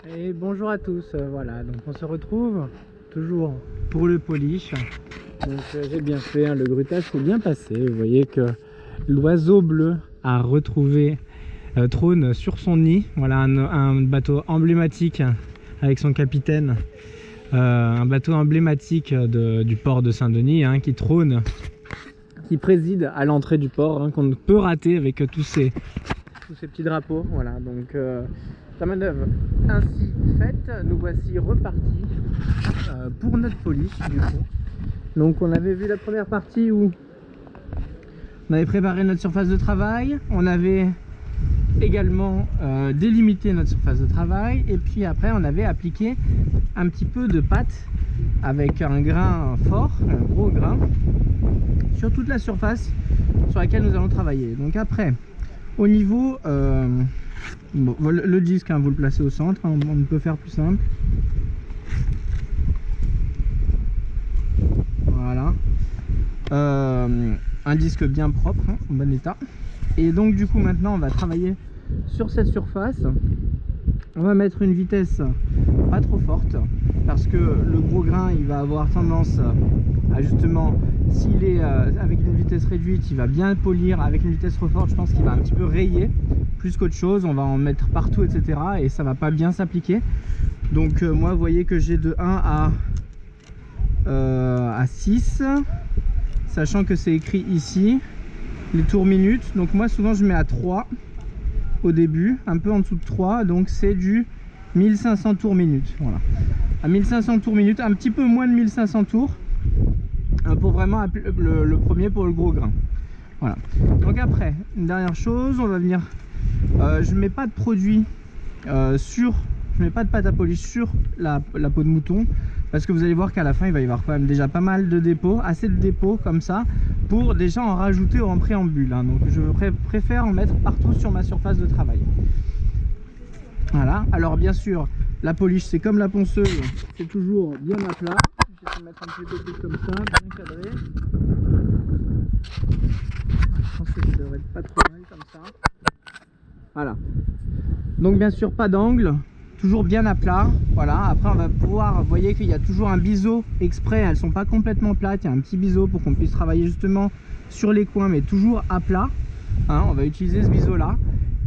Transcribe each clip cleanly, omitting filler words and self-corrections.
Et bonjour à tous, voilà, donc on se retrouve toujours pour le polish. Donc j'ai bien fait, hein, le grutage s'est bien passé. Vous voyez que l'oiseau bleu a retrouvé trône sur son nid. Voilà un bateau emblématique avec son capitaine. Un bateau emblématique du port de Saint-Denis, hein, qui trône, qui préside à l'entrée du port, hein, qu'on ne peut rater avec tous ces petits drapeaux. Voilà, donc la manœuvre ainsi faite, nous voici repartis pour notre polish du coup. Donc on avait vu la première partie où on avait préparé notre surface de travail, on avait également délimité notre surface de travail, et puis après on avait appliqué un petit peu de pâte avec un grain fort, un gros grain, sur toute la surface sur laquelle nous allons travailler. Donc après, au niveau bon, le disque, hein, vous le placez au centre, hein, on ne peut faire plus simple. Voilà, un disque bien propre, hein, en bon état. Et donc du coup maintenant on va travailler sur cette surface. On va mettre une vitesse pas trop forte parce que le gros grain il va avoir tendance à, justement, s'il est avec une vitesse réduite, il va bien polir. Avec une vitesse trop forte, je pense qu'il va un petit peu rayer plus qu'autre chose. On va en mettre partout, etc. et ça va pas bien s'appliquer. Donc moi vous voyez que j'ai de 1 à 6, sachant que c'est écrit ici les tours minutes. Donc moi souvent je mets à 3 au début, un peu en dessous de 3, donc c'est du 1500 tours minutes. Voilà, à 1500 tours minutes, un petit peu moins de 1500 tours pour vraiment le premier, pour le gros grain. Voilà, donc après une dernière chose, on va venir je mets pas de produit je mets pas de pâte à polish sur la peau de mouton, parce que vous allez voir qu'à la fin il va y avoir quand même déjà pas mal de dépôts, assez de dépôts comme ça pour déjà en rajouter en préambule, hein. Donc je préfère en mettre partout sur ma surface de travail. Voilà, alors bien sûr la polish c'est comme la ponceuse, c'est toujours bien à plat. Je vais mettre un petit peu plus comme ça, bien cadré. Je pense que ça devrait être pas trop mal comme ça. Voilà, donc bien sûr pas d'angle, toujours bien à plat. Voilà, après on va pouvoir, vous voyez qu'il y a toujours un biseau exprès, elles sont pas complètement plates, il y a un petit biseau pour qu'on puisse travailler justement sur les coins, mais toujours à plat, hein. On va utiliser ce biseau là,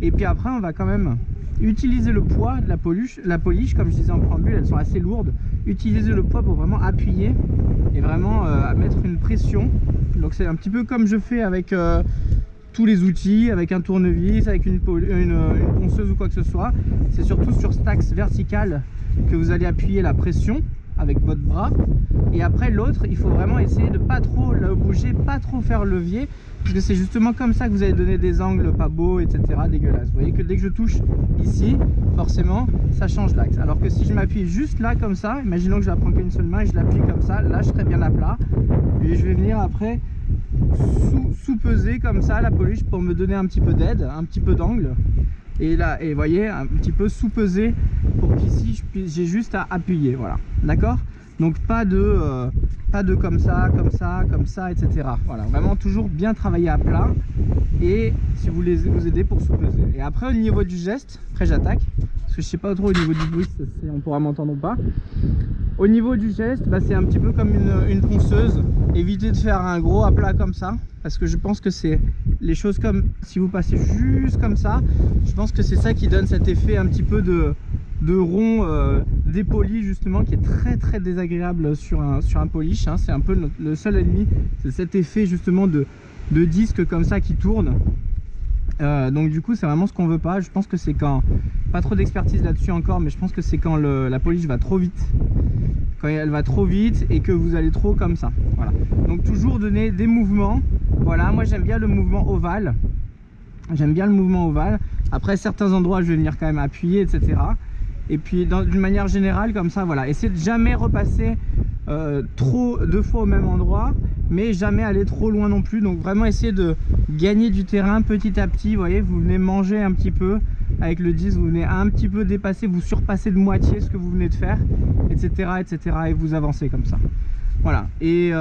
et puis après on va quand même utiliser le poids de la polish, comme je disais en préambule, elles sont assez lourdes. Utiliser le poids pour vraiment appuyer et vraiment mettre une pression. Donc c'est un petit peu comme je fais avec tous les outils, avec un tournevis, avec une ponceuse ou quoi que ce soit. C'est surtout sur cet axe vertical que vous allez appuyer la pression avec votre bras, et après l'autre il faut vraiment essayer de pas trop le bouger, pas trop faire levier, parce que c'est justement comme ça que vous allez donner des angles pas beaux, etc., dégueulasses. Vous voyez que dès que je touche ici, forcément ça change l'axe, alors que si je m'appuie juste là comme ça, imaginons que je la prends qu'une seule main et je l'appuie comme ça, là je serai bien à plat, et je vais venir après sous-peser comme ça la polish pour me donner un petit peu d'aide, un petit peu d'angle. Et là, et vous voyez, un petit peu sous-peser pour qu'ici j'ai juste à appuyer. Voilà, d'accord. Donc pas de comme ça, comme ça, comme ça, etc. Voilà, vraiment toujours bien travailler à plat, et si vous voulez vous aider pour sous-peser. Et après au niveau du geste, après j'attaque parce que je sais pas trop au niveau du bruit si on pourra m'entendre ou pas. Au niveau du geste, bah, c'est un petit peu comme une ponceuse. Évitez de faire un gros à plat comme ça, parce que je pense que c'est les choses comme si vous passez juste comme ça, je pense que c'est ça qui donne cet effet un petit peu de rond dépoli, justement, qui est très désagréable sur un polish, hein. C'est un peu le seul ennemi, c'est cet effet justement de disque comme ça qui tourne. Donc du coup c'est vraiment ce qu'on veut pas. Je pense que c'est quand, pas trop d'expertise là-dessus encore, mais je pense que c'est quand la polish va trop vite, quand elle va trop vite et que vous allez trop comme ça. Voilà, donc toujours donner des mouvements. Voilà, moi j'aime bien le mouvement ovale, après certains endroits je vais venir quand même appuyer, etc. Et puis d'une manière générale comme ça, voilà, essayez de jamais repasser deux fois au même endroit, mais jamais aller trop loin non plus. Donc vraiment essayer de gagner du terrain petit à petit. Vous voyez, vous venez manger un petit peu avec le disque, vous venez un petit peu dépasser, vous surpassez de moitié ce que vous venez de faire, etc., et vous avancez comme ça. Voilà, et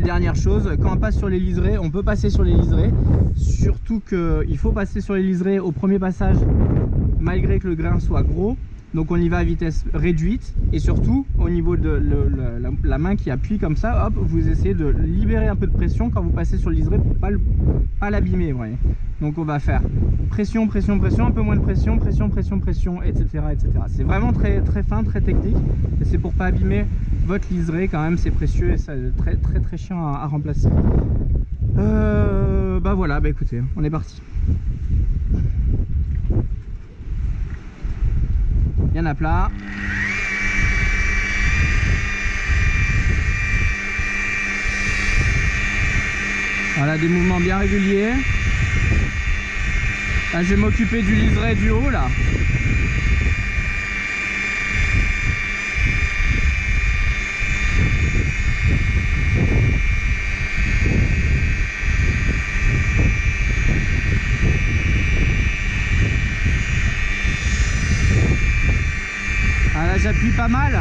dernière chose, quand on passe sur les liserés, on peut passer sur les liserés, surtout qu'il faut passer sur les liserés au premier passage malgré que le grain soit gros. Donc on y va à vitesse réduite et surtout au niveau de la main qui appuie comme ça, hop, vous essayez de libérer un peu de pression quand vous passez sur le liseré pour pas l'abîmer, vous voyez. Donc on va faire pression, pression, pression, un peu moins de pression, pression, pression, pression, etc. etc. C'est vraiment très, très fin, très technique et c'est pour pas abîmer votre liseré quand même, c'est précieux et c'est très, très, très chiant à remplacer. Bah voilà, bah écoutez, on est parti. Bien à plat. Voilà, des mouvements bien réguliers. Là, je vais m'occuper du liseré du haut là. Ah là, j'appuie pas mal.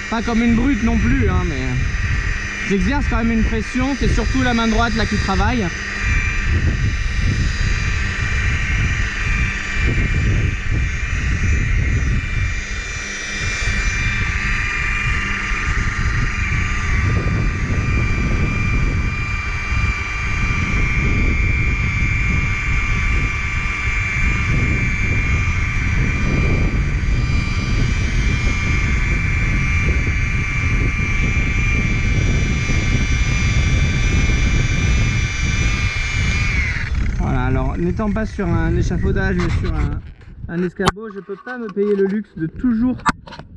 Pas comme une brute non plus, hein, mais j'exerce quand même une pression. C'est surtout la main droite là qui travaille. N'étant pas sur un échafaudage mais sur un escabeau, je peux pas me payer le luxe de toujours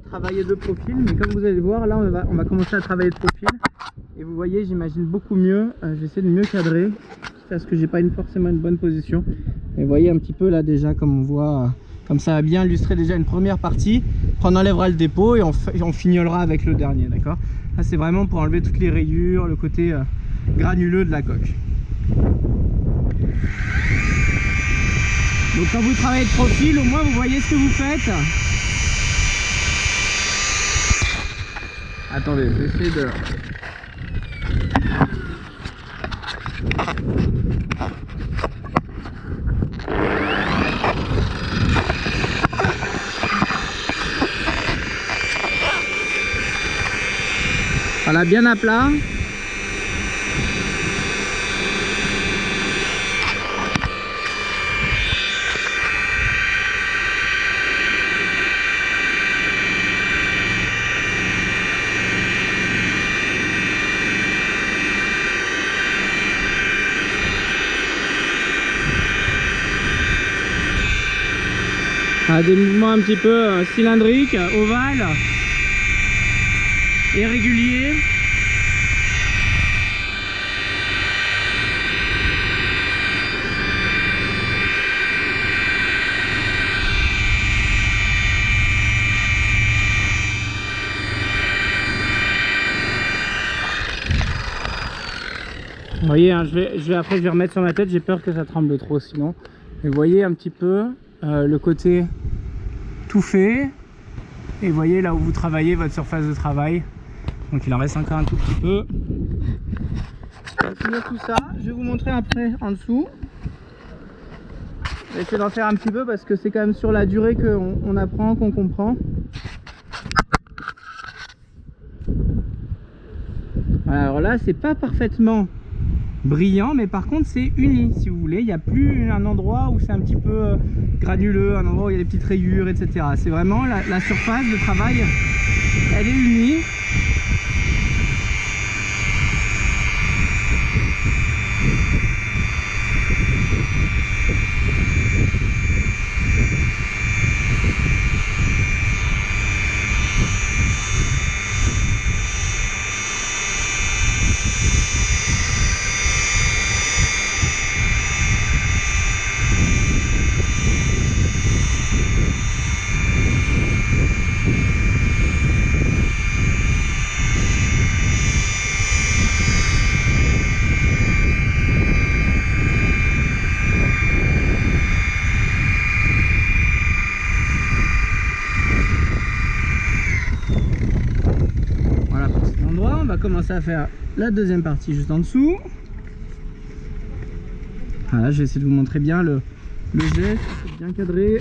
travailler de profil, mais comme vous allez voir là on va commencer à travailler de profil et vous voyez, j'imagine beaucoup mieux. J'essaie de mieux cadrer parce que j'ai pas forcément une bonne position, et vous voyez un petit peu là déjà comme on voit, comme ça va bien illustrer déjà une première partie. Après on enlèvera le dépôt et on fignolera avec le dernier, d'accord. Là c'est vraiment pour enlever toutes les rayures, le côté granuleux de la coque. Donc quand vous travaillez de profil, au moins vous voyez ce que vous faites. Attendez, je vais essayer de... Voilà, bien à plat. Des mouvements un petit peu cylindriques, ovales et réguliers. Vous voyez, hein, après je vais remettre sur ma tête, j'ai peur que ça tremble trop sinon. Mais vous voyez un petit peu le côté tout fait, et vous voyez là où vous travaillez votre surface de travail. Donc il en reste encore un tout petit peu. Je vais finir tout ça, je vais vous montrer après en dessous. Je vais essayer d'en faire un petit peu parce que c'est quand même sur la durée qu'on apprend, qu'on comprend. Alors là c'est pas parfaitement brillant, mais par contre c'est uni si vous voulez. Il n'y a plus un endroit où c'est un petit peu granuleux, un endroit où il y a des petites rayures, etc. C'est vraiment la surface de travail, elle est unie. Commencer à faire la deuxième partie juste en dessous. Voilà, je vais essayer de vous montrer bien le geste, c'est bien cadré.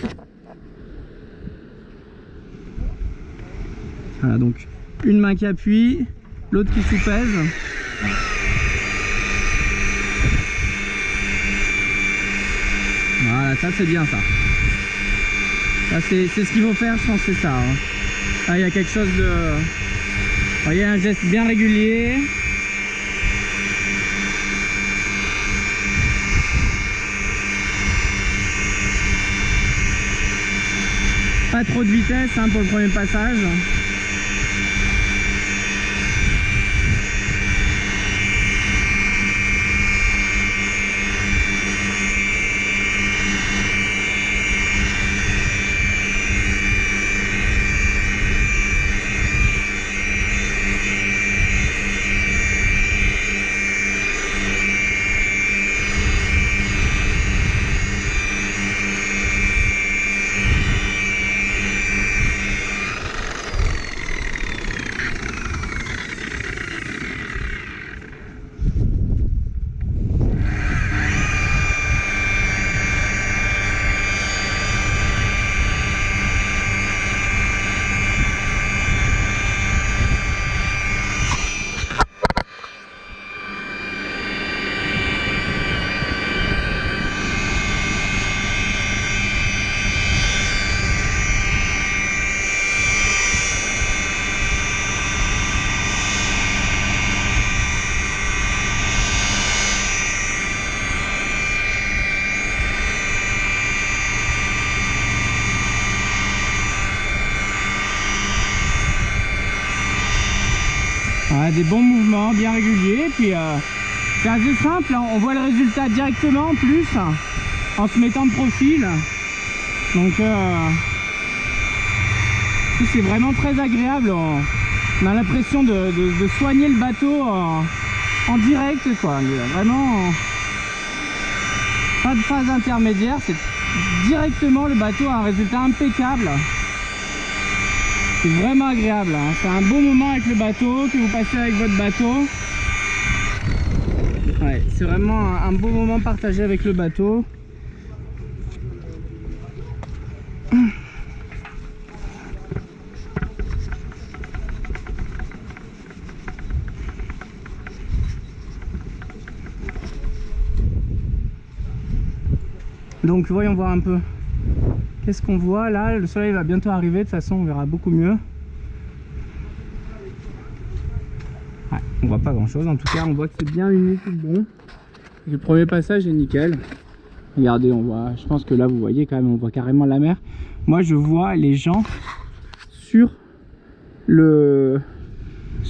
Voilà, donc une main qui appuie, l'autre qui sous-pèse. Voilà, ça c'est bien ça. Ça c'est ce qu'il faut faire, je pense que c'est ça. Hein. Là il y a quelque chose de... Vous voyez, un geste bien régulier. Pas trop de vitesse hein, pour le premier passage. Ouais, des bons mouvements bien réguliers, puis c'est assez simple, hein. On voit le résultat directement en plus en se mettant de profil, donc c'est vraiment très agréable. On a l'impression de soigner le bateau en direct quoi, vraiment pas de phase intermédiaire, c'est directement le bateau a un résultat impeccable. C'est vraiment agréable, hein. C'est un bon moment avec le bateau que vous passez avec votre bateau. Ouais, c'est vraiment un beau moment partagé avec le bateau. Donc voyons voir un peu. Qu'est-ce qu'on voit là? Le soleil va bientôt arriver, de toute façon on verra beaucoup mieux. Ouais, on voit pas grand chose, en tout cas on voit que c'est bien uni, tout bon. Le premier passage est nickel. Regardez, on voit, je pense que là vous voyez quand même, on voit carrément la mer. Moi je vois les gens sur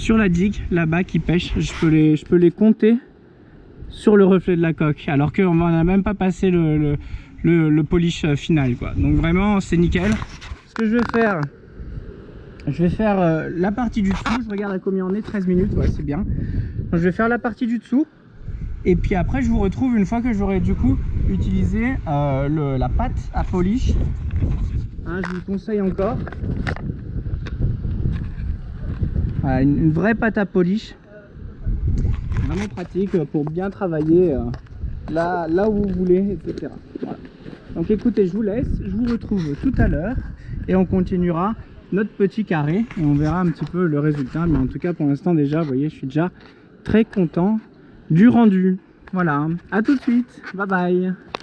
la digue là-bas qui pêchent. Je peux les compter sur le reflet de la coque, alors qu'on n'a même pas passé le polish final quoi. Donc vraiment c'est nickel. Ce que je vais faire la partie du dessous. Je regarde à combien on est, 13 minutes, ouais c'est bien. Donc, je vais faire la partie du dessous et puis après je vous retrouve une fois que j'aurai du coup utilisé la pâte à polish, hein, je vous conseille encore. Voilà, une vraie pâte à polish, vraiment pratique pour bien travailler là où vous voulez, etc. Voilà. Donc écoutez, je vous laisse, je vous retrouve tout à l'heure et on continuera notre petit carré et on verra un petit peu le résultat. Mais en tout cas pour l'instant déjà, vous voyez, je suis déjà très content du rendu. Voilà, à tout de suite, bye bye.